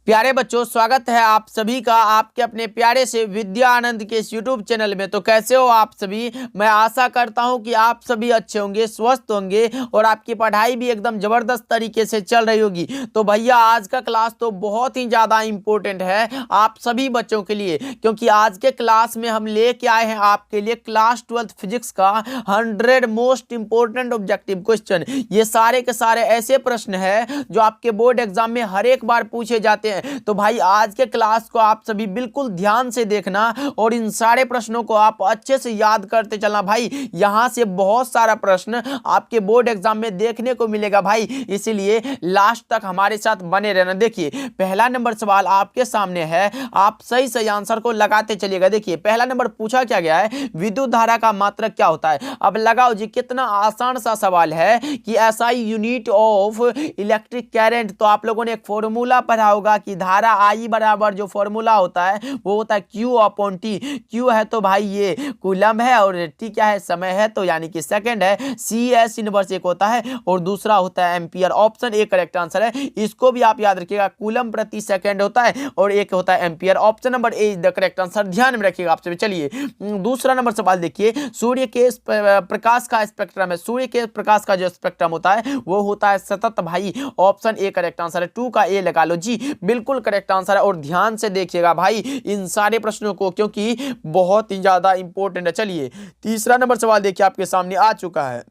प्यारे बच्चों, स्वागत है आप सभी का आपके अपने प्यारे से विद्या आनंद के इस यूट्यूब चैनल में। तो कैसे हो आप सभी? मैं आशा करता हूं कि आप सभी अच्छे होंगे, स्वस्थ होंगे और आपकी पढ़ाई भी एकदम जबरदस्त तरीके से चल रही होगी। तो भैया आज का क्लास तो बहुत ही ज़्यादा इम्पोर्टेंट है आप सभी बच्चों के लिए, क्योंकि आज के क्लास में हम लेके आए हैं आपके लिए क्लास 12th फिजिक्स का 100 मोस्ट इंपोर्टेंट ऑब्जेक्टिव क्वेश्चन। ये सारे के सारे ऐसे प्रश्न है जो आपके बोर्ड एग्जाम में हर एक बार पूछे जाते हैं। तो भाई आज के क्लास को आप सभी बिल्कुल ध्यान से देखना और इन सारे प्रश्नों को आप अच्छे से याद करते चलना। भाई यहां से बहुत सारा प्रश्न आपके बोर्ड एग्जाम में देखने को मिलेगा भाई, इसीलिए लास्ट तक हमारे साथ बने रहना। देखिए पहला नंबर सवाल आपके सामने है, आप सही सही आंसर को लगाते चलिएगा। देखिए पहला नंबर पूछा क्या गया है, विद्युत धारा का मात्रक क्या होता है। अब लगाओ जी, कितना आसान सा सवाल है कि SI unit of electric current. तो आप लोगों ने एक फॉर्मूला पढ़ा होगा कि धारा आई बराबर जो फॉर्मूला होता है वो होता है क्यू अपॉन टी। क्यू है तो भाई ये कूलम है और टी क्या है, समय है, तो यानी कि सेकंड है। सी एस इनवर्स एक होता है और दूसरा होता है ampere. Option A correct answer है, इसको भी आप याद रखिएगा। कूलम प्रति सेकंड होता है और एक होता है ampere. Option number A is the correct answer, ध्यान में रखिएगा आप सभी। चलिए दूसरा नंबर सवाल देखिए, सूर्य के प्रकाश का स्पेक्ट्रम है। सूर्य के प्रकाश का जो स्पेक्ट्रम होता है वो होता है सतत भाई। ऑप्शन ए करेक्ट आंसर है, 2 का ए लगा लो जी, बिल्कुल करेक्ट आंसर है। और ध्यान से देखिएगा भाई इन सारे प्रश्नों को, क्योंकि बहुत ही ज्यादा इंपॉर्टेंट है। चलिए तीसरा नंबर सवाल देखिए आपके सामने आ चुका है।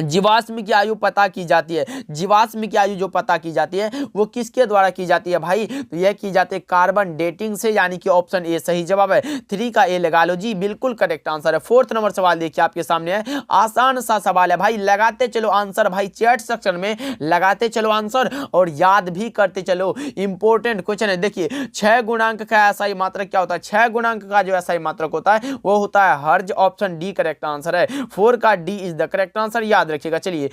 जीवाश्म की आयु पता की जाती है। जीवाश्म की आयु जो पता की जाती है वो किसके द्वारा की जाती है भाई? तो यह की जाती है कार्बन डेटिंग से, यानी कि ऑप्शन ए सही जवाब है। 3 का ए लगा लो जी, बिल्कुल करेक्ट आंसर है। फोर्थ नंबर सवाल देखिए आपके सामने है, आसान सा सवाल है भाई, लगाते चलो आंसर भाई, चैट सेक्शन में लगाते चलो आंसर और याद भी करते चलो। इंपॉर्टेंट क्वेश्चन है। देखिए 6 गुणांक का एसआई मात्रक क्या होता है? 6 गुणांक का जो एसआई मात्रक होता है वो होता है हर्ज। ऑप्शन डी करेक्ट आंसर है, 4 का D is the correct answer, याद रखिएगा। चलिए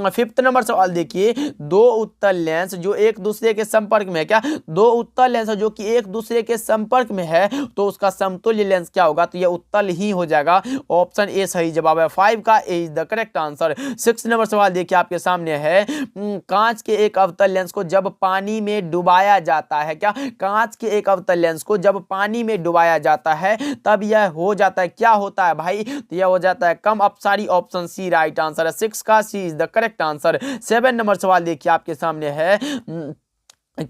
फिफ्थ नंबर सवाल देखिए, दो उत्तल लेंस जो एक दूसरे के संपर्क में है, क्या दो उत्तल लेंस जो कि एक दूसरे के संपर्क में है तो उसका समतुल्य लेंस क्या होगा? तो यह उत्तल ही हो जाएगा। ऑप्शन ए सही जवाब है, 5 का A is the correct answer. Six number सवाल देखिए आपके सामने है, कांच के एक अवतल लेंस को जब पानी में डुबाया जाता है, क्या कांच के एक अवतल लेंस को जब पानी में डुबाया जाता है तब यह हो जाता है, क्या होता है भाई? तो यह हो जाता है कम अपसारी। ऑप्शन सी राइट आंसर है, 6 का C is the correct answer. 7 number सवाल देखिए आपके सामने है,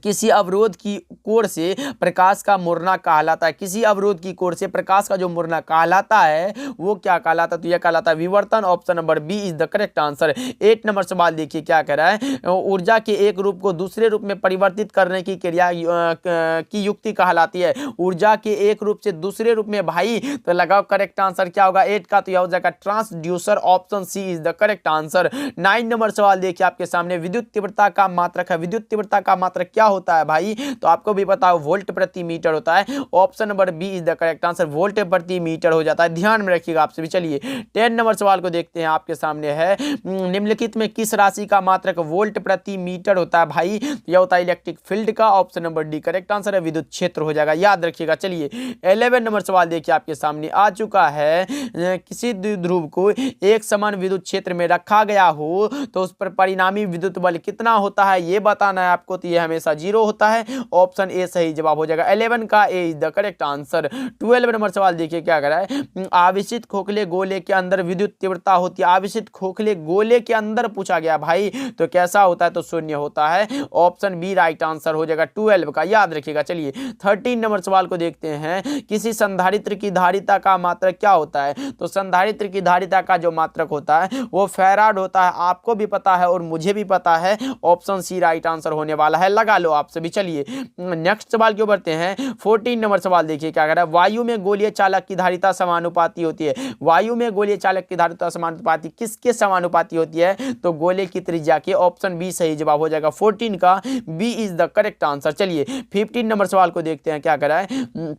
किसी अवरोध की कोर से प्रकाश का मुड़ना कहलाता है। किसी अवरोध की कोर से प्रकाश का जो मुड़ना कहलाता है वो क्या कहलाता है? तो यह कहलाता है विवर्तन। Option number B is the correct answer. 8 number सवाल देखिए क्या कह रहा है, ऊर्जा के एक रूप को दूसरे रूप में परिवर्तित करने की क्रिया की युक्ति कहलाती है। ऊर्जा के एक रूप से दूसरे रूप में भाई, तो लगाओ करेक्ट आंसर क्या होगा 8 का? तो यह हो जाएगा transducer. Option C is the correct answer. 9 number सवाल देखिए आपके सामने, विद्युत तीव्रता का मात्रक है। विद्युत तीव्रता का मात्रक क्या होता है भाई? तो आपको भी पता है वोल्ट प्रति मीटर होता है। Option number B is the correct answer, volt प्रति मीटर हो जाता है, ध्यान में रखिएगा आप सभी। चलिए 10 नंबर सवाल को देखते हैं आपके सामने है, निम्नलिखित में किस राशि का मात्रक वोल्ट प्रति मीटर होता है भाई? यह होता है इलेक्ट्रिक फील्ड का। Option number D correct answer है, विद्युत क्षेत्र हो जाएगा, याद रखिएगा। चलिए 11 नंबर सवाल देखिए आपके सामने आ चुका है, किसी द्विध्रुव को एक समान विद्युत क्षेत्र में रखा गया हो तो उस पर परिणामी विद्युत बल कितना होता है ये बताना है आपको। तो यह हमेशा 0 होता है। ऑप्शन ए सही जवाब हो जाएगा, 11 का A is the correct answer. 12 number सवाल देखिए क्या कर रहा है, आवेशित खोखले गोले के अंदर विद्युत तीव्रता होती है। आवेशित खोखले गोले के अंदर पूछा गया भाई, तो कैसा होता है? तो 0 होता है। ऑप्शन बी राइट आंसर हो जाएगा 12 का, याद रखिएगा। चलिए 13 नंबर सवाल को देखते हैं, किसी संधारित्र की धारिता का मात्रक क्या होता है? तो संधारित्र की धारिता का जो मात्रक होता है वो फैराड होता है, आपको भी पता है और मुझे भी पता है। ऑप्शन सी राइट आंसर होने वाला है, लगा लो आप सभी। चलिए नेक्स्ट सवाल क्यों बढ़ते हैं, 14 नंबर सवाल देखिए क्या कह रहा है, वायु में गोलीय चालक की धारिता समानुपाती होती है। वायु में गोलीय चालक की धारिता समानुपाती किसके समानुपाती होती है? तो गोले की त्रिज्या के। ऑप्शन बी सही जवाब हो जाएगा, 14 का B is the correct answer. चलिए 15 नंबर सवाल को देखते हैं क्या कह रहा है,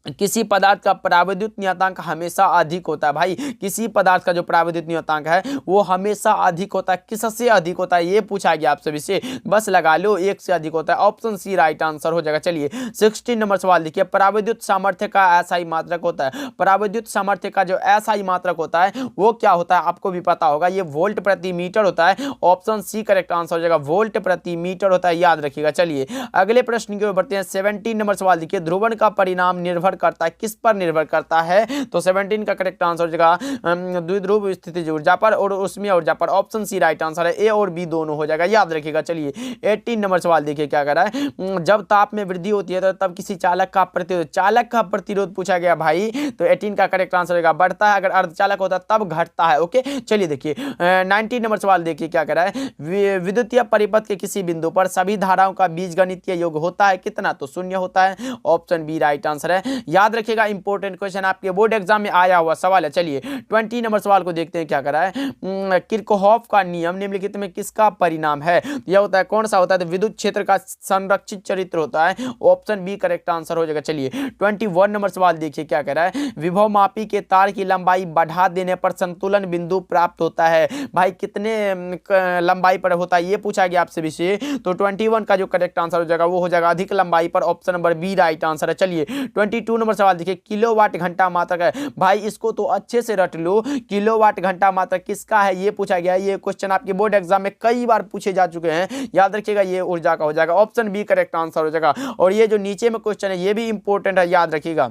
किसी पदार्थ का परावैद्युत नियतांक हमेशा अधिक होता है। भाई किसी पदार्थ का जो परावैद्युत नियतांक है वो हमेशा अधिक होता है। किससे अधिक होता है ये पूछा गया आप सभी से, बस लगा लो, एक से अधिक होता है। ऑप्शन सी राइट आंसर हो जाएगा। चलिए 16 नंबर सवाल देखिए, परावैद्युत सामर्थ्य का एसआई मात्रक होता है। परावैद्युत सामर्थ्य का जो एसआई मात्रक होता है वो क्या होता है आपको भी पता होगा, ये वोल्ट प्रति मीटर होता है। ऑप्शन सी करेक्ट आंसर हो जाएगा, वोल्ट प्रति मीटर होता है, याद रखिएगा। चलिए अगले प्रश्न की ओर बढ़ते हैं। 17 नंबर सवाल देखिए, ध्रुवण का परिणाम निर्भर करता है, किस पर निर्भर करता है? तो 17 का करेक्ट आंसर हो जाएगा द्विध्रुव स्थितिज ऊर्जा पर और ऊष्मीय ऊर्जा पर। ऑप्शन सी राइट आंसर है, ए और बी दोनों हो जाएगा, याद रखिएगा। चलिए 18 नंबर सवाल देखिए क्या कर रहा है, जब ताप में वृद्धि होती है तो तब किसी चालक का प्रतिरोध पूछा गया भाई। तो 18 का करेक्ट आंसर होगा बढ़ता है, अगर अर्धचालक होता है तब घटता है। ओके चलिए देखिए 19 नंबर सवाल देखिए क्या कर रहा है, विद्युतीय परिपथ के किसी बिंदु पर सभी धाराओं का बीजगणितीय योग होता है कितना? तो शून्य होता है। ऑप्शन बी राइट आंसर है, याद रखिएगा। इंपॉर्टेंट क्वेश्चन आपके बोर्ड एग्जाम में आया हुआ सवाल है। चलिए 20 नंबर सवाल को देखते हैं क्या कर रहा है, किरचॉफ का नियम निम्नलिखित में किसका परिणाम है? यह होता है, कौन सा होता है? तो विद्युत क्षेत्र का संरक्षित चरित्र होता है। ऑप्शन बी करेक्ट आंसर हो जाएगा। चलिए 21 नंबर सवाल देखिए क्या कर रहा है, विभव मापी के तार की लंबाई बढ़ा देने पर संतुलन बिंदु प्राप्त होता है। भाई कितने लंबाई पर होता है ये पूछा गया आपसे विषय। तो 21 का जो करेक्ट आंसर हो जाएगा वो हो जाएगा अधिक लंबाई पर। Option number B right answer है। चलिए 22 नंबर सवाल देखिए, किलोवाट घंटा मात्रक है। भाई इसको तो अच्छे से रट लो, किलोवाट घंटा मात्रक किसका है ये पूछा गया है। ये क्वेश्चन आपके बोर्ड एग्जाम में कई बार पूछे जा चुके हैं, याद रखिएगा। ये ऊर्जा का हो जाएगा, ऑप्शन बी करेक्ट आंसर हो जाएगा। और ये जो नीचे में क्वेश्चन है ये भी इंपॉर्टेंट है, याद रखिएगा।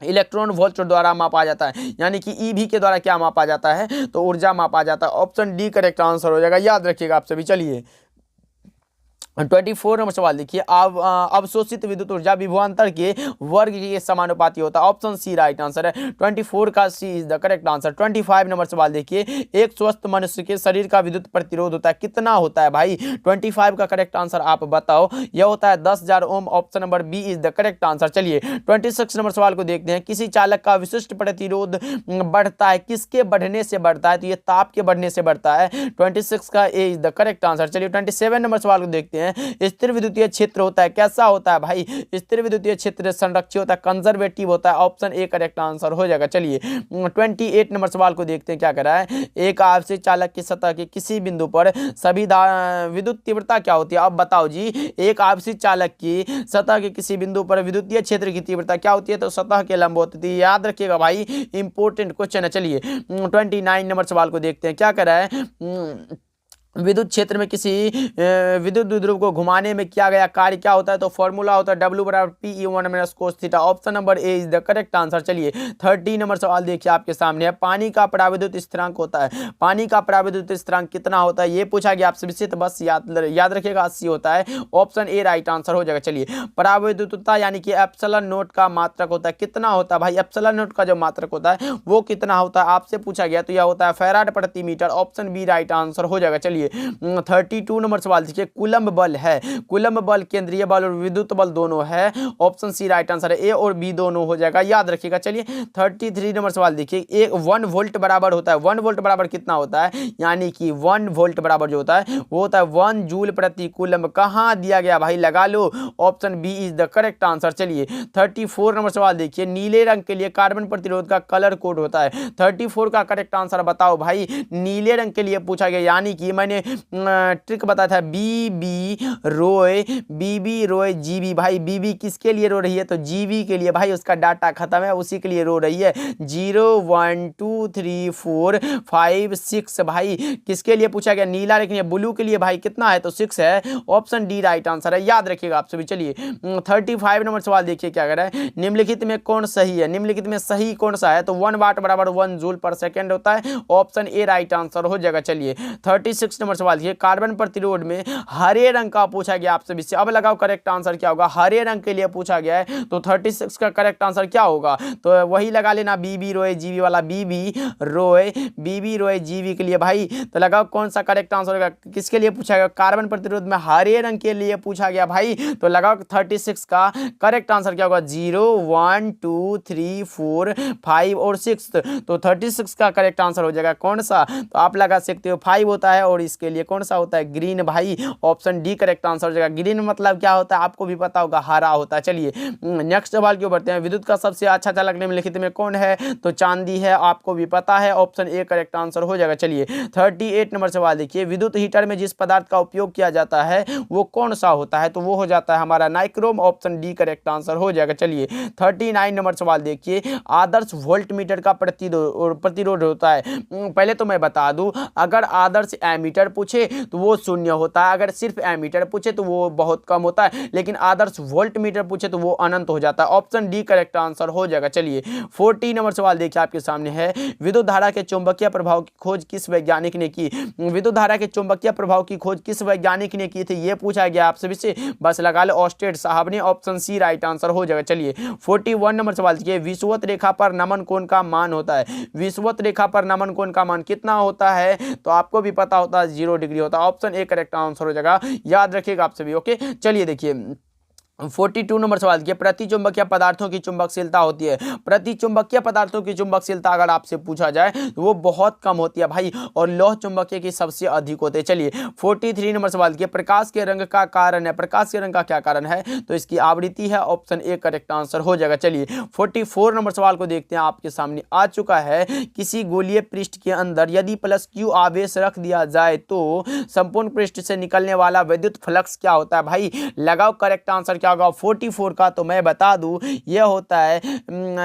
इलेक्ट्रॉन वोल्ट द्वारा मापा जाता है, यानी कि ईवी के द्वारा क्या मापा जाता है? तो ऊर्जा मापा जाता है। ऑप्शन डी करेक्ट आंसर हो जाएगा, याद रखिएगा आप सभी। चलिए 24 नंबर सवाल देखिए, अवशोषित विद्युत ऊर्जा विभवांतर के वर्ग के समानुपाती होता है। ऑप्शन सी राइट आंसर है, 24 का C is the correct answer. 25 number सवाल देखिए, एक स्वस्थ मनुष्य के शरीर का विद्युत प्रतिरोध होता है कितना होता है? भाई 25 का करेक्ट आंसर आप बताओ। यह होता है 10,000 ohm. Option number B is the correct answer. चलिए 26 नंबर सवाल को देखते हैं, किसी चालक का विशिष्ट प्रतिरोध बढ़ता है, किसके बढ़ने से बढ़ता है? तो ये ताप के बढ़ने से बढ़ता है। 26 का A is the correct answer. चलिए 27 नंबर सवाल को देखते हैं, स्थिर विद्युतीय क्षेत्र होता है कैसा होता है? भाई स्थिर विद्युतीय क्षेत्र संरक्षित होता है, कंजर्वेटिव होता है। ऑप्शन ए करेक्ट आंसर हो जाएगा। चलिए 28 नंबर सवाल को देखते हैं क्या कर रहा है, एक आवेशित चालक की सतह के किसी बिंदु पर सभी विद्युत तीव्रता क्या होती है? अब बताओ जी, एक आवेशित चालक की सतह के किसी बिंदु पर विद्युतीय क्षेत्र की तीव्रता क्या होती है? तो सतह के लंब होती है, याद रखिएगा भाई, इंपॉर्टेंट क्वेश्चन है। चलिए 29 नंबर सवाल को देखते हैं क्या कर रहा है, विद्युत क्षेत्र में किसी विद्युत द्विध्रुव को घुमाने में किया गया कार्य क्या होता है? तो फॉर्मूला होता है W बराबर P(E1 - cos θ)। Option number A is the correct answer. चलिए 30 नंबर सवाल देखिए आपके सामने है, पानी का परावैद्युत स्थिरांक होता है, पानी का परावैद्युत स्थिरांक कितना होता है ये पूछा गया आपसे विषय। तो बस याद रखिएगा 80 होता है। ऑप्शन ए राइट आंसर हो जाएगा। चलिए परावैद्युतता यानी कि एप्सिलॉन नोट का मात्रक होता है कितना होता है? भाई एप्सिलॉन नोट का जो मात्रक होता है वो कितना होता है आपसे पूछा गया, तो यह होता है फैराड प्रति metre. Option B right answer हो जाएगा। चलिए 32 नंबर सवाल देखिए, कूलम्ब बल है, कूलम्ब बल केंद्रीय बल और विद्युत बल दोनों है। ऑप्शन सी राइट आंसर है, ए और बी दोनों हो जाएगा, याद रखिएगा। चलिए 33 नंबर सवाल देखिए, एक 1 वोल्ट बराबर होता है, 1 वोल्ट बराबर कितना होता है? यानी कि 1 वोल्ट बराबर जो होता है वो होता है 1 जूल प्रति कूलम्ब। कहां दिया गया भाई? लगा लो, option B is the correct answer. चलिए 34 नंबर सवाल देखिए, नीले रंग के लिए कार्बन प्रतिरोध का कलर कोड होता है। 34 का करेक्ट आंसर बताओ भाई, नीले रंग के लिए पूछा गया, यानी कि मैंने ट्रिक बताया था, बीबी रोय जीबी। भाई बीबी किसके लिए रो रही है? तो जीबी के लिए। भाई उसका डाटा खत्म है, उसी के लिए रो रही है। 0 1 2 3 4 5 6 भाई किसके लिए पूछा गया? नीला रखनी ब्लू के लिए। भाई कितना है? तो 6 है। ऑप्शन डी राइट आंसर है, याद रखिएगा आप सभी। चलिए 35 नंबर सवाल देखिए क्या कर रहा है, निम्नलिखित में कौन सही है? निम्नलिखित में सही कौन सा है? तो 1 वाट बराबर 1 जूल पर सेकेंड होता है। ऑप्शन ए राइट आंसर हो जाएगा। चलिए 36 नंबर सवाल देखिए, कार्बन प्रतिरोध में हरे रंग का पूछा गया आपसे विषय। अब लगाओ करेक्ट आंसर क्या होगा? हरे रंग के लिए पूछा गया है, तो 36 का करेक्ट आंसर क्या होगा? तो वही लगा लेना, बीबी रोय जीबी वाला, बीबी रोय जीबी के लिए। भाई तो लगाओ कौन सा करेक्ट आंसर होगा, किसके लिए पूछा गया? कार्बन प्रतिरोध में हरे रंग के लिए पूछा गया। भाई तो लगाओ 36 का करेक्ट आंसर क्या होगा? 0 1 2 3 4 5 और 6। तो 36 का करेक्ट आंसर हो जाएगा कौन सा? तो आप लगा सकते हो 5 होता है और इसके लिए कौन सा होता है, ग्रीन भाई, ऑप्शन डी करेक्ट आंसर हो जाएगा। ग्रीन मतलब क्या होता है आपको भी पता होगा, हरा होता है। चलिए नेक्स्ट सवाल की ओर बढ़ते हैं। विद्युत का सबसे अच्छा चालक निम्नलिखित में कौन है, तो चांदी है, आपको भी पता है, ऑप्शन ए करेक्ट आंसर हो जाएगा। चलिए 38 नंबर सवाल देखिए, विद्युत हीटर में जिस पदार्थ का उपयोग किया जाता है वो कौन सा होता है, तो वो हो जाता है हमारा nichrome, option D correct answer हो जाएगा। चलिए 39 नंबर सवाल देखिए, आदर्श वोल्ट मीटर का प्रतिरोध होता है। पहले तो मैं बता दूं, अगर आदर्श एमीटर पूछे तो वो 0 होता है, अगर सिर्फ एमीटर पूछे तो वो बहुत कम होता है, लेकिन आदर्श वोल्ट मीटर पूछे तो वो अनंत हो जाता है। ऑप्शन डी करेक्ट आंसर हो जाएगा। चलिए 40 नंबर सवाल देखिए आपके सामने है, विद्युत धारा के चुंबकीय प्रभाव की खोज किस वैज्ञानिक ने की। विद्युत धारा के चुंबकीय प्रभाव की खोज किस वैज्ञानिक ने की थी, ये पूछा गया आप सभी से, बस लगा लो ऑस्टेड साहब ने, ऑप्शन सी राइट आंसर हो जाएगा। चलिए 41 नंबर सवाल देखिए, विषुवत रेखा पर नमन कोण का मान होता है। विषुवत रेखा पर नमन कोण का मान कितना होता है, तो आपको भी पता होता है 0 डिग्री होता है, ऑप्शन ए करेक्ट आंसर हो जाएगा, याद रखिएगा आप सभी। ओके चलिए देखिए 42 नंबर सवाल देखिए, प्रतिचुंबकीय पदार्थों की चुंबकशीलता होती है। प्रतिचुंबकीय पदार्थों की चुंबकशीलता अगर आपसे पूछा जाए तो वो बहुत कम होती है भाई, और लौह चुंबकीय की सबसे अधिक होते हैं। चलिए 43 नंबर सवाल देखिए, प्रकाश के रंग का कारण है, प्रकाश के रंग का क्या कारण है, तो इसकी आवृत्ति है, ऑप्शन ए करेक्ट आंसर हो जाएगा। चलिए 44 नंबर सवाल को देखते हैं, आपके सामने आ चुका है, किसी गोलीय पृष्ठ के अंदर यदि +Q आवेश रख दिया जाए तो संपूर्ण पृष्ठ से निकलने वाला विद्युत फ्लक्स क्या होता है, भाई लगाओ करेक्ट आंसर क्या होगा 44 का, तो मैं बता दूं यह होता है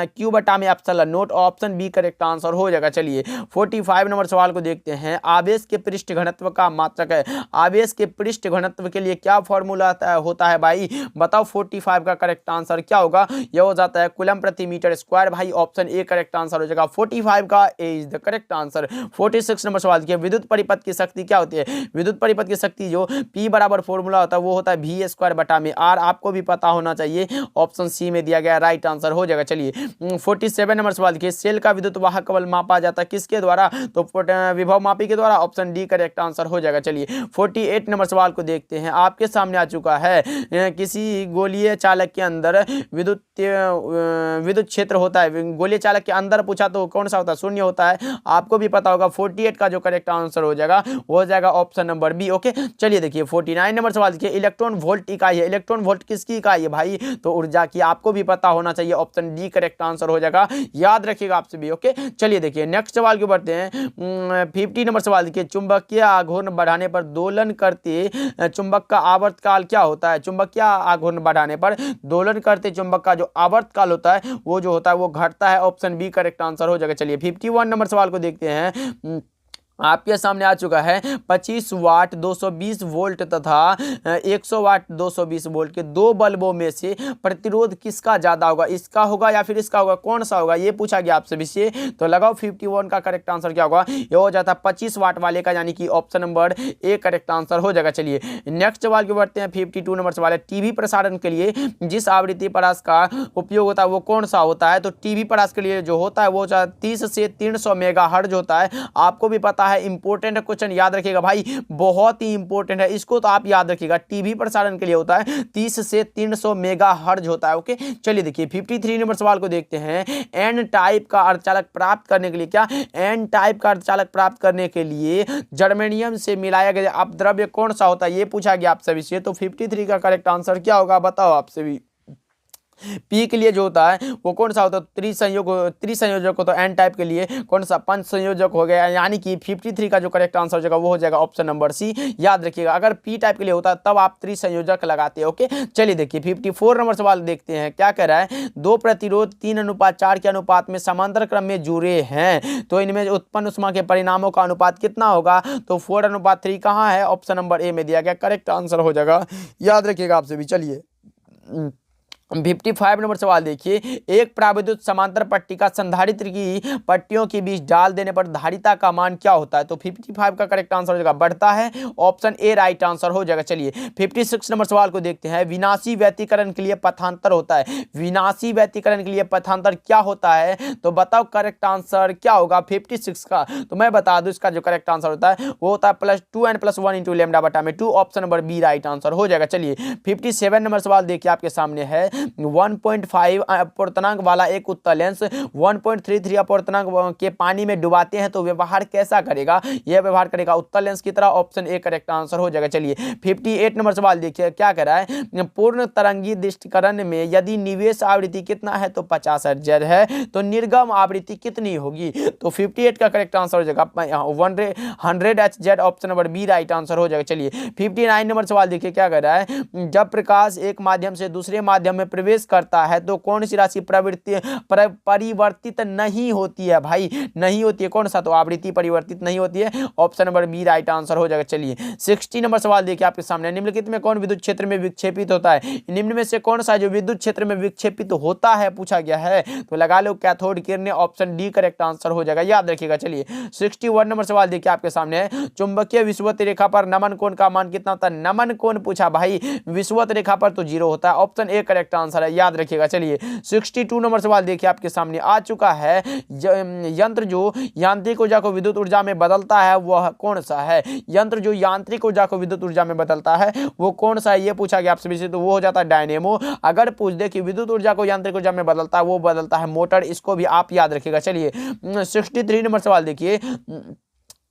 Q बटा में epsilon naught, option B correct answer हो जाएगा। चलिए 45 नंबर सवाल को देखते हैं, आवेश के पृष्ठ घनत्व का मात्रक है। आवेश के पृष्ठ घनत्व के लिए क्या फॉर्मूला होता है भाई, बताओ 45 का करेक्ट आंसर क्या होगा, यह हो जाता है कूलम प्रति मीटर स्क्वायर, भाई ऑप्शन ए करेक्ट आंसर हो जाएगा। 45 का A is the correct answer. 46 number सवाल देखिए, विद्युत परिपथ की शक्ति क्या होती है। विद्युत परिपथ की शक्ति जो P बराबर फॉर्मूला होता है वो होता है V स्क्वायर बटा में R, आपको भी पता होना चाहिए, ऑप्शन सी में दिया गया राइट आंसर हो जाएगा। चलिए 47 नंबर सवाल देखिए, सेल का विद्युत वाहक बल मापा जाता है किसके द्वारा, तो विभव मापी के द्वारा, ऑप्शन डी करेक्ट आंसर हो जाएगा। चलिए 48 नंबर सवाल को देखते हैं, आपके सामने आ चुका है, किसी गोलीय चालक के अंदर विद्युत क्षेत्र होता है। गोलीय चालक के अंदर पूछा तो कौन सा होता है, 0 होता है, आपको भी पता होगा। 48 का जो करेक्ट आंसर हो जाएगा वो हो जाएगा ऑप्शन नंबर बी। ओके चलिए देखिए 49 नंबर सवाल देखिए, इलेक्ट्रॉन वोल्ट इकाई है। इलेक्ट्रॉन वोल्ट किसकी इकाई है भाई, तो ऊर्जा की, आपको भी पता होना चाहिए, ऑप्शन डी करेक्ट आंसर हो जाएगा, याद रखिएगा आपसे भी। ओके चलिए देखिए नेक्स्ट सवाल के बढ़ते हैं। 50 नंबर सवाल देखिए, चुंबकीय आघूर्ण बढ़ाने पर दोलन करते चुंबक का आवर्तकाल क्या होता है। चुंबकीय आघूर्ण बढ़ाने पर दोलन करते चुंबक का जो आवर्तकाल होता है वो जो होता है वो घटता है, ऑप्शन बी करेक्ट आंसर हो जाएगा। चलिए 51 नंबर सवाल को देखते हैं, आपके सामने आ चुका है, 25 वाट 220 वोल्ट तथा 100 वाट 220 वोल्ट के दो बल्बों में से प्रतिरोध किसका ज्यादा होगा, इसका होगा या फिर इसका होगा, कौन सा होगा, ये पूछा गया आपसे भी से, तो लगाओ 51 का करेक्ट आंसर क्या होगा, ये हो जाता है 25 वाट वाले का, यानी कि ऑप्शन नंबर ए करेक्ट आंसर हो जाएगा। चलिए नेक्स्ट सवाल की बढ़ते हैं। 52 नंबर सवाल है, टीवी प्रसारण के लिए जिस आवृत्ति परास का उपयोग होता है वो कौन सा होता है, तो टीवी परास के लिए जो होता है वो 30 से 300 मेगाहर्ट्ज होता है, आपको भी पता है, इंपॉर्टेंट क्वेश्चन याद रखिएगा भाई, बहुत ही इंपॉर्टेंट है, इसको तो आप याद रखिएगा, टीवी प्रसारण के लिए होता है 30 से 300 मेगाहर्ट्ज होता है। ओके चलिए देखिए 53 नंबर सवाल को देखते हैं, एन टाइप का अर्धचालक प्राप्त करने के लिए, क्या एन टाइप का अर्धचालक प्राप्त करने के लिए जर्मेनियम से मिलाया गया अपद्रव्य कौन सा होता है, ये पूछा गया आप सभी से, तो 53 का करेक्ट आंसर क्या होगा बताओ आपसे भी। पी के लिए जो होता है वो कौन सा होता है, त्रिसंयोजक हो, तो एन टाइप के लिए कौन सा पंच संयोजक हो गया, यानी कि 53 का जो करेक्ट आंसर हो जाएगा वो हो जाएगा ऑप्शन नंबर सी, याद रखिएगा। अगर पी टाइप के लिए होता है तब आप त्रिसंयोजक लगाते हैं। ओके चलिए देखिए 54 नंबर सवाल देखते हैं, क्या कह रहा है, दो प्रतिरोध 3:4 के अनुपात में समांतर क्रम में जुड़े हैं, तो इनमें उत्पन्न ऊष्मा के परिणामों का अनुपात कितना होगा, तो 4:3 कहाँ है, ऑप्शन नंबर ए में दिया गया, करेक्ट आंसर हो जाएगा, याद रखिएगा आपसे भी। चलिए 55 नंबर सवाल देखिए, एक प्राविद्युत समांतर पट्टी का संधारित्र की पट्टियों के बीच डाल देने पर धारिता का मान क्या होता है, तो 55 का करेक्ट आंसर हो जाएगा बढ़ता है, ऑप्शन ए राइट आंसर हो जाएगा। चलिए 56 नंबर सवाल को देखते हैं, विनाशी व्यतिकरण के लिए पथांतर होता है, विनाशी व्यतिकरण के लिए पथांतर क्या होता है, तो बताओ करेक्ट आंसर क्या होगा 56 का, तो मैं बता दूं इसका जो करेक्ट आंसर होता है वो होता है +2n+1 इंटू लेमडा बटा में 2, option number B right answer हो जाएगा। चलिए 57 नंबर सवाल देखिए आपके सामने है, 1.5 अपूर्णांक वाला एक उत्तल लेंस 1.33 अपूर्णांक के पानी में डुबाते हैं तो व्यवहार कैसा करेगा? यह व्यवहार करेगा उत्तल लेंस की तरह। ऑप्शन ए करेक्ट आंसर हो जाएगा। चलिए 58 नंबर सवाल देखिए क्या कह रहा है। पूर्ण तरंगी दृष्टिकरण में यदि निवेश आवृत्ति कितना है तो 50 हर्ट्ज है, तो निर्गम आवृत्ति कितनी होगी? तो 58 का करेक्ट आंसर हो जाएगा 100 Hz। Option number B right answer हो जाएगा। चलिए 59 नंबर सवाल देखिए क्या कह रहा है। जब प्रकाश एक माध्यम से दूसरे माध्यम में प्रवेश करता है तो कौन सी राशि परिवर्तित नहीं होती है? भाई नहीं होती है, कौन सा? तो आवृत्ति परिवर्तित नहीं होती है। Option number B right answer हो जाएगा। चलिए 60 नंबर सवाल देखिए आपके सामने। निम्नलिखित में कौन विद्युत क्षेत्र में विक्षेपित होता है? निम्न में से कौन सा जो विद्युत क्षेत्र में विक्षेपित होता है पूछा गया है? तो लगा लो कैथोड किरणें। ऑप्शन डी करेक्ट आंसर हो जाएगा, याद रखिएगा। चलिए 61 नंबर सवाल देखिए आपके सामने। चुंबकीय विषुवत रेखा पर नमन कोण का मान कितना होता है? नमन कोण पूछा भाई, विषुवत रेखा पर तो 0 होता है। ऑप्शन ए करेक्ट आंसर है, याद रखिएगा। चलिए 62 नंबर सवाल देखिए आपके सामने आ चुका है। यंत्र जो यांत्रिक ऊर्जा को विद्युत ऊर्जा में बदलता है वह कौन सा है? यंत्र जो यांत्रिक ऊर्जा को विद्युत ऊर्जा में बदलता है वो कौन सा है? ये पूछा गया आपसे भी, तो वो हो जाता है डायनेमो। अगर पूछ दे कि विद्युत ऊर्जा को यांत्रिक ऊर्जा में बदलता है, वो बदलता है मोटर। इसको भी आप याद रखिएगा। चलिए 63 नंबर सवाल देखिए।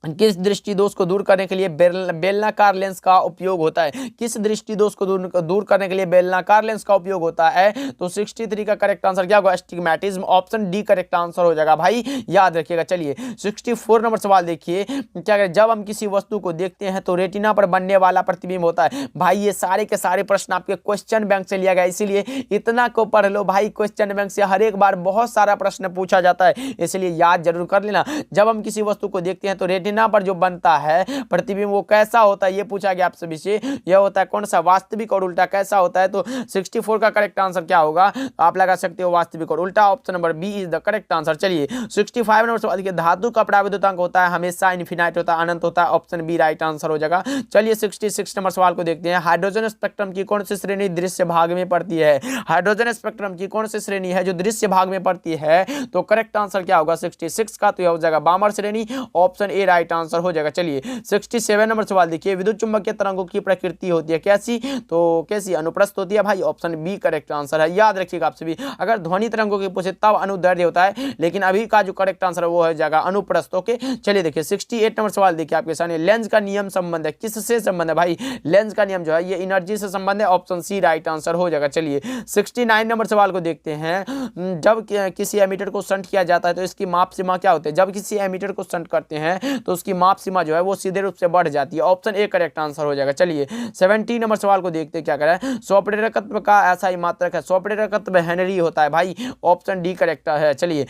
किस दृष्टि दोष को दूर करने के लिए बेलनाकार लेंस का उपयोग होता है? किस दृष्टि दोष को दूर करने के लिए बेलनाकार लेंस का उपयोग होता है? तो 63 का करेक्ट आंसर क्या होगा? Astigmatism. Option D correct answer हो जाएगा भाई, याद रखिएगा। चलिए 64 नंबर सवाल देखिए क्या करें। जब हम किसी वस्तु को देखते हैं तो रेटिना पर बनने वाला प्रतिबिंब होता है। भाई ये सारे के सारे प्रश्न आपके क्वेश्चन बैंक से लिया गया, इसीलिए इतना को पढ़ लो भाई। क्वेश्चन बैंक से हर एक बार बहुत सारा प्रश्न पूछा जाता है, इसलिए याद जरूर कर लेना। जब हम किसी वस्तु को देखते हैं तो रेटिना पर जो बनता है प्रतिबिंब वो कैसा होता है? ये पूछा गया आप सभी से। यह होता है कौन सा? वास्तविक और उल्टा। कैसा होता है? तो 64 का करेक्ट आंसर क्या होगा? आप लगा सकते हो वास्तविक और उल्टा। Option number B is the correct answer. चलिए 65 नंबर सवाल देखिए। धातु का पराविद्युतांक होता है हमेशा इनफिनाइट होता है, अनंत होता है। ऑप्शन बी राइट आंसर हो जाएगा। चलिए 66 नंबर सवाल को देखते हैं। हाइड्रोजन स्पेक्ट्रम की कौन सी श्रेणी दृश्य भाग में पड़ती है? हाइड्रोजन स्पेक्ट्रम की कौन सी श्रेणी है जो दृश्य भाग में पड़ती है? तो करेक्ट आंसर क्या होगा 66 का? तो यह हो जाएगा बामर श्रेणी। ऑप्शन ए राइट आंसर हो जाएगा। चलिए 67 नंबर सवाल देखिए। विद्युत चुंबकीय तरंगों की प्रकृति होती है कैसी? तो कैसी? अनुप्रस्थ होती है भाई। ऑप्शन बी करेक्ट आंसर है, याद रखिएगा आप सभी। अगर ध्वनि तरंगों की पूछे तब अनुदैर्ध्य होता है, लेकिन अभी का जो करेक्ट आंसर है वो है जाएगा अनुप्रस्थ। ओके चलिए देखिए 68 नंबर सवाल देखिए आपके सामने। लेंस का नियम संबंध है किससे संबंध है? भाई लेंस का नियम जो है ये एनर्जी से संबंध है। ऑप्शन सी राइट आंसर हो जाएगा। चलिए 69 नंबर सवाल को देखते हैं। जब किसी एमीटर को शंट किया जाता है तो इसकी माप सीमा क्या होती है? जब किसी एमीटर को शंट करते हैं तो उसकी माप सीमा जो है वो सीधे रूप से बढ़ जाती है। ऑप्शन ए करेक्ट आंसर हो जाएगा। चलिए 70 नंबर सवाल को देखते हैं क्या कर रहा है। स्वप्रेरकत्व का ऐसा ही मात्रक है। स्वप्रेरकत्व हेनरी होता है भाई। ऑप्शन डी करेक्ट है। चलिए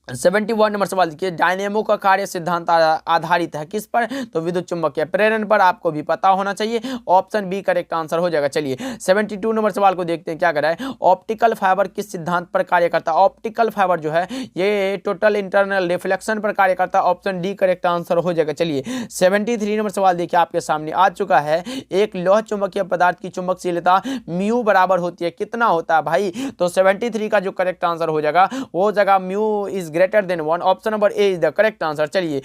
71 नंबर सवाल देखिए। डायनेमो का कार्य सिद्धांत आधारित है किस पर? तो विद्युत चुंबकीय प्रेरण पर। आपको भी पता होना चाहिए। ऑप्शन बी करेक्ट आंसर हो जाएगा। चलिए 72 नंबर सवाल को देखते हैं क्या कर रहा है। ऑप्टिकल फाइबर किस सिद्धांत पर कार्य करता है? ऑप्टिकल फाइबर जो है ये टोटल इंटरनल रिफ्लेक्शन पर कार्य करता है। ऑप्शन डी करेक्ट आंसर हो जाएगा। चलिए 73 नंबर सवाल देखिए आपके सामने आ चुका है। एक लौह चुंबकीय पदार्थ की चुंबकशीलता म्यू बराबर होती है कितना होता है भाई? तो 73 का जो करेक्ट आंसर हो जाएगा वो जगह mu is greater than 1। Option number A is the correct answer. चलिए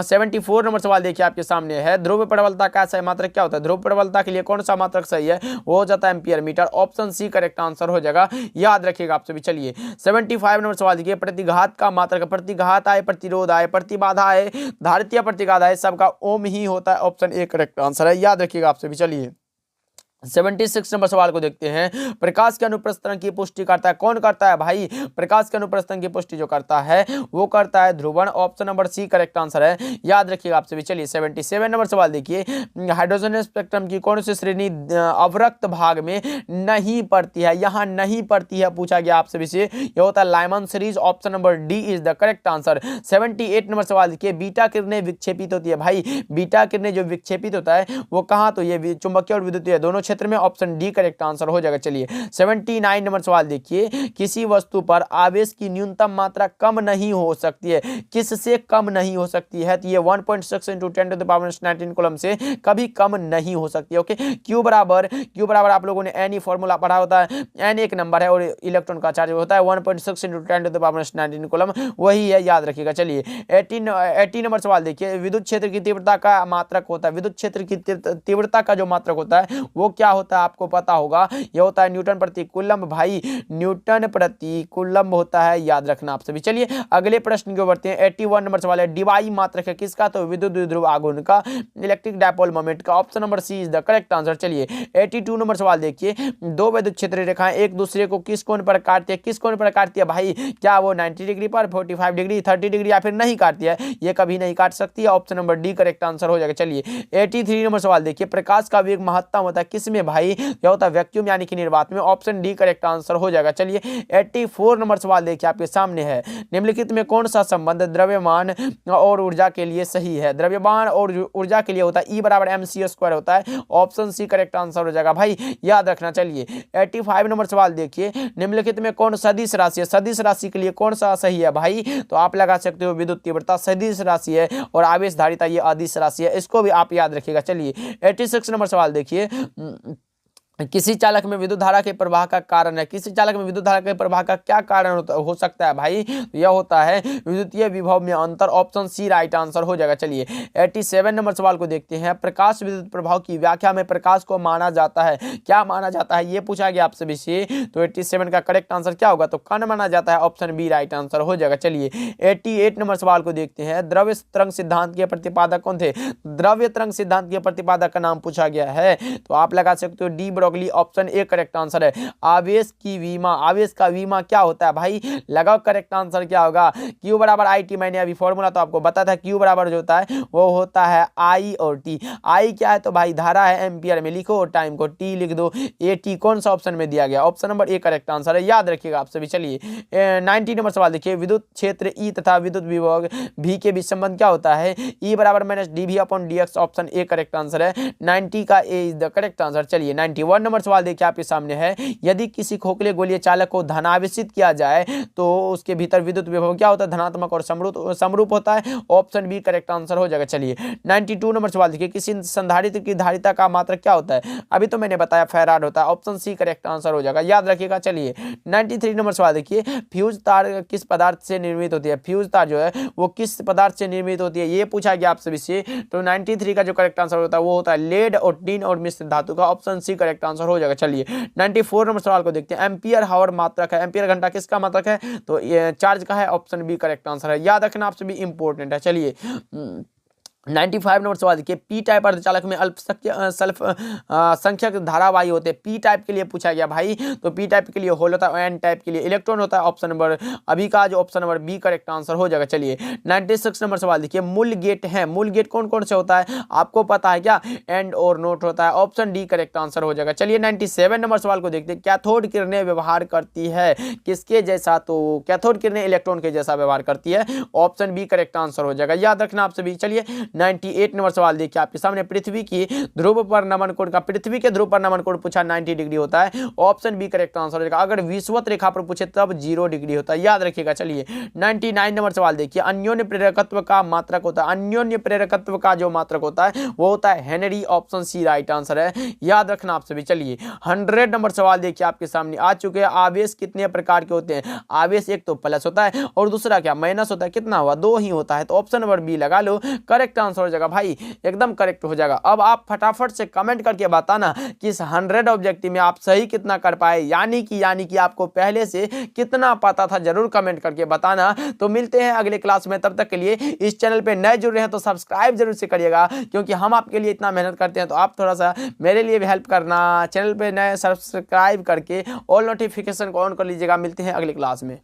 74 नंबर सवाल देखिए आपके सामने है। ध्रुव प्रबलता का सही मात्रक क्या होता है? ध्रुव प्रबलता के लिए कौन सा मात्रक सही है? वो हो जाता है ampere metre. Option C correct answer हो जाएगा, याद रखिएगा आप सभी। चलिए 75 नंबर सवाल देखिए। प्रतिघात का मात्रक। प्रतिघात आए, प्रतिरोध आए, प्रतिबाधा आए, धारित्य प्रतिघात आए, सबका ओम ही होता है। ऑप्शन ए करेक्ट आंसर है, याद रखिएगा आप सभी। चलिए 76 नंबर सवाल को देखते हैं। प्रकाश के अनुप्रस्थरण की पुष्टि करता है कौन करता है भाई? प्रकाश के अनुप्रस्थरण की पुष्टि जो करता है वो करता है ध्रुवण। Option number C correct answer है, याद रखिएगा आप सभी। चलिए 77 नंबर सवाल देखिए। हाइड्रोजन स्पेक्ट्रम की कौन सी श्रेणी अवरक्त भाग में नहीं पड़ती है? यहाँ नहीं पड़ती है पूछा गया आप सभी से। यह होता है Lyman series. Option number D is the correct answer. 78 number सवाल देखिए। बीटा किरणें विक्षेपित होती है भाई। बीटा किरणें जो विक्षेपित होता है वो कहाँ? तो ये चुंबकीय और विद्युतीय दोनों क्षेत्र में। ऑप्शन डी करेक्ट आंसर हो जाएगा। चलिए 79 नंबर सवाल देखिए। किसी वस्तु पर आवेश की न्यूनतम मात्रा कम नहीं हो सकती है, किससे कम नहीं हो सकती है? तो ये 1.6 × 10⁻19 कूलम से कभी कम नहीं हो सकती है। ओके क्यू बराबर आप लोगों ने एन फॉर्मूला पढ़ा होता है। एन एक नंबर है और इलेक्ट्रॉन का चार्ज होता है 1.6 × 10⁻19 कूलम, वही है, याद रखिएगा। चलिए 80 नंबर सवाल देखिए। विद्युत क्षेत्र की तीव्रता का मात्रक होता है। विद्युत क्षेत्र की तीव्रता का जो मात्रक होता है वो क्या होता है आपको पता होगा, ये होता है न्यूटन प्रति कूलम्ब भाई, न्यूटन प्रति कूलम्ब होता है, याद रखना आप सभी। चलिए अगले प्रश्न की ओर बढ़ते हैं। 81 नंबर सवाल है, डिवाई मात्रक है किसका, तो विद्युत द्विध्रुव आघूर्ण का, इलेक्ट्रिक डायपोल मोमेंट का। Option number C is the correct answer. चलिए 82 नंबर सवाल देखिए, दो विद्युत क्षेत्र रेखाएं एक दूसरे को किस कोण पर काटती है, किस कोण पर काटती है भाई, क्या वो 90 डिग्री पर, 45 डिग्री, 30 डिग्री या फिर नहीं काटती है, ये कभी नहीं काट सकती है। Option number D correct answer हो जाएगा। चलिए 83 नंबर सवाल देखिए, प्रकाश का वेग महत्तम होता है किसमें भाई, यह होता है वैक्यूम यानी कि निर्वात में। ऑप्शन डी करेक्ट आंसर हो जाएगा। चलिए 84 नंबर सवाल देखिए आपके सामने है, निम्नलिखित में कौन सा संबंध द्रव्यमान और ऊर्जा के लिए सही है, द्रव्यमान और ऊर्जा के लिए होता है E बराबर mc² होता है। ऑप्शन सी करेक्ट आंसर हो जाएगा भाई, याद रखना। चलिए 85 नंबर सवाल देखिए, निम्नलिखित में कौन सदिश राशि है, सदिश राशि के लिए कौन सा सही है भाई, तो आप लगा सकते हो विद्युत तीव्रता सदिश राशि है और आवेश धारिता ये अदिश राशि है, इसको भी आप याद रखिएगा। चलिए 86 नंबर सवाल देखिए, किसी चालक में विद्युत धारा के प्रवाह का कारण है, किसी चालक में विद्युत धारा के प्रवाह का क्या कारण हो सकता है भाई, यह होता है विद्युतीय विभव में अंतर। ऑप्शन सी राइट आंसर हो जाएगा। चलिए 87 नंबर सवाल को देखते हैं, प्रकाश विद्युत प्रभाव की व्याख्या में प्रकाश को माना जाता है, क्या माना जाता है, ये पूछा गया आपसे से, तो 87 का करेक्ट आंसर क्या होगा, तो कण माना जाता है। ऑप्शन बी राइट आंसर हो जाएगा। चलिए 88 नंबर सवाल को देखते हैं, द्रव्य तरंग सिद्धांत के प्रतिपादक कौन थे, द्रव्य तरंग सिद्धांत के प्रतिपादक का नाम पूछा गया है, तो आप लगा सकते हो de Broglie. Option A correct answer है। आवेश की विमा, आवेश का विमा क्या होता है भाई, लगाओ करेक्ट आंसर क्या होगा, Q बराबर आई टी, मैंने अभी फॉर्मूला तो आपको बताया था, Q बराबर जो होता है वो होता है I और T। I क्या है तो भाई धारा है, एम्पियर में लिखो और टाइम को T लिख दो। AT कौन सा ऑप्शन में दिया गया, ऑप्शन नंबर ए करेक्ट आंसर है, याद रखिएगा आप सभी। चलिए 90 नंबर सवाल देखिए, विद्युत क्षेत्र E तथा विद्युत विभव V के बीच संबंध क्या होता है, E बराबर -dV/dx। Option A correct answer है, 90 का A is the correct answer. चलिए 91 नंबर सवाल देखिए आपके सामने है, यदि किसी खोखले गोलीय चालक को धनावेशित किया जाए तो उसके भीतर विद्युत विभव क्या होता है, धनात्मक और समरूप होता है। ऑप्शन बी करेक्ट आंसर हो जाएगा। चलिए 92 नंबर सवाल देखिए, किसी संधारित्र की धारिता का मात्रक क्या होता है, अभी तो मैंने बताया फैराड होता है। ऑप्शन सी करेक्ट आंसर हो जाएगा, याद रखिएगा। चलिए 93 नंबर सवाल देखिए, फ्यूज तार किस पदार्थ से निर्मित होती है, फ्यूज तार जो है वो किस पदार्थ से निर्मित होती है, ये पूछा गया आप सभी से। तो 93 का जो करेक्ट आंसर होता है वो होता है लेड और टिन और मिश्र धातु का। ऑप्शन सी करेक्ट आंसर हो जाएगा। चलिए 94 नंबर सवाल को देखते हैं, एम्पियर हावर मात्रक है, एम्पियर घंटा किसका मात्रक है, तो ये चार्ज का है। ऑप्शन बी करेक्ट आंसर है, याद रखना आपसे भी इंपॉर्टेंट है। चलिए 95 नंबर सवाल देखिए, पी टाइप अर्धचालक में संख्यक धारावाही होते हैं, पी टाइप के लिए पूछा गया भाई, तो पी टाइप के लिए होल होता है, एन टाइप के लिए इलेक्ट्रॉन होता है। ऑप्शन नंबर अभी का जो option number B correct answer हो जाएगा। चलिए 96 नंबर सवाल देखिए, मूल गेट है, मूल गेट कौन कौन से होता है आपको पता है क्या, एंड और नोट होता है। ऑप्शन डी करेक्ट आंसर हो जाएगा। चलिए 97 नंबर सवाल को देखते हैं, कैथोड किरणें व्यवहार करती है किसके जैसा, तो कैथोड किरणें इलेक्ट्रॉन के जैसा व्यवहार करती है। ऑप्शन बी करेक्ट आंसर हो जाएगा, याद रखना आप सभी। चलिए 98 नंबर सवाल देखिए आपके सामने, पृथ्वी की ध्रुव पर नमन कोण का, पृथ्वी के ध्रुव पर नमन कोण पूछा 90 डिग्री होता है। ऑप्शन बी करेक्ट आंसर हो जाएगा। अगर विषुवत रेखा पर पूछे तब 0 डिग्री होता है, याद रखिएगा। चलिए 99 नंबर सवाल देखिए, अन्योन्य प्रेरकत्व का मात्रक होता है, अन्योन्य प्रेरकत्व का जो मात्रक होता है वो होता है henry. Option C right answer है, याद रखना आप सभी। चलिए 100 नंबर सवाल देखिए आपके सामने आ चुके हैं, आवेश कितने प्रकार के होते हैं, आवेश एक तो प्लस होता है और दूसरा क्या माइनस होता है, कितना हुआ 2 ही होता है, तो ऑप्शन नंबर बी लगा लो, करेक्ट आंसर हो जाएगा भाई, एकदम करेक्ट हो जाएगा। अब आप फटाफट से कमेंट करके बताना कि इस 100 ऑब्जेक्टिव में आप सही कितना कर पाए, यानी कि आपको पहले से कितना पता था, जरूर कमेंट करके बताना। तो मिलते हैं अगले क्लास में, तब तक के लिए इस चैनल पे नए जुड़ रहे हैं तो सब्सक्राइब जरूर से करिएगा, क्योंकि हम आपके लिए इतना मेहनत करते हैं, तो आप थोड़ा सा मेरे लिए भी हेल्प करना, चैनल पे नए सब्सक्राइब करके ऑल नोटिफिकेशन को ऑन कर लीजिएगा। मिलते हैं अगले क्लास में।